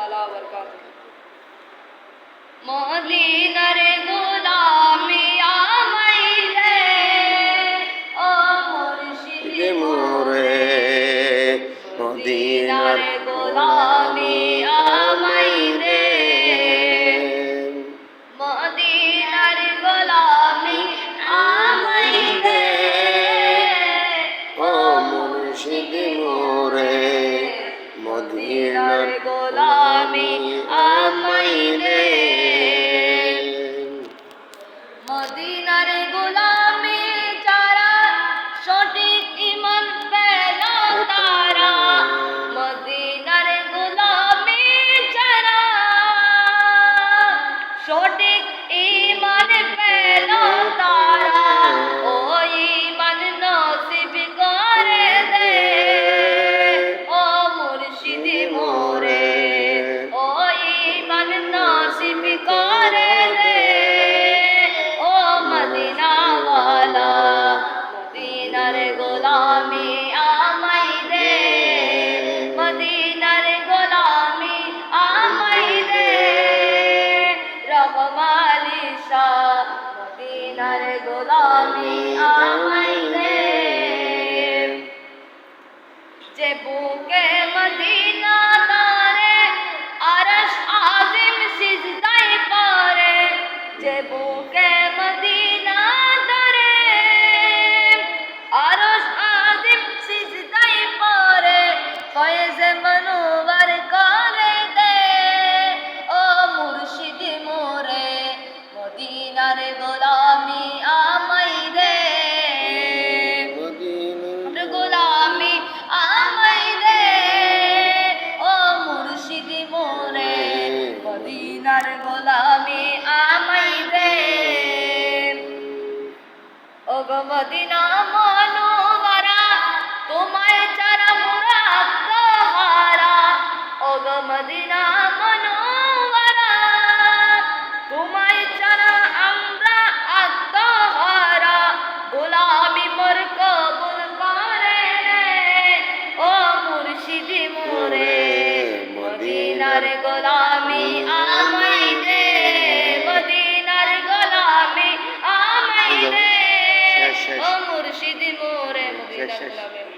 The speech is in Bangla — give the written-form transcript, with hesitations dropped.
তাআলা ওয়া বারাকাতুহু। মদিনার গোলামি আমায় দে ও মুর্শিদ মোরে, মদিনার গোলামি আমায় দে, মদিনার গোলামি আমায় দে ও মুর্শিদ মোরে, মদিনার গোলামি আমায় দে। মদিনার গোলামি যারা সঠিক ঈমান পেল তারা, মদিনার গোলামি যারা সঠিক ঈমান পেল তারা, ওই ঈমান নসিব করে দে ও মুর্শিদ মোরে, ওই ঈমান নসিব করে দে ও মদিনাওয়ালা, মদিনার গোলামি আমায় দে, মদিনার গোলামি আমায় দে, রহমালি শাহ মদিনার গোলামি আমায় দে। যে বুকে মদিনা তারে আরশ আজিম সিজদায় পড়ে, যে বুকে মদিনা তারে আরশ আজিম সিজদায় পড়ে, ফয়েজ মনোয়ার করে দে ও মুর্শিদ মোরে, মদিনার গোলামি আমায় দে, মদিনার গোলামি আমায় দে ও মুর্শিদ মোরে, মদিনার গোলামি আমায় দে। ও গো মদিনা মনোয়ারা তোমায় ছাড়া মোরা আত্মহারা, ও গো মদিনা মনোয়ারা তোমায় ছাড়া আমরা আত্মহারা, গোলামি মোর কবুল করে ও মুর্শিদ মোরে, মদিনার গোলামি আমায় দে, মদিনার গোলামি আমায় দে ও মুর্শিদ মোরে, মদিনার গোলামি।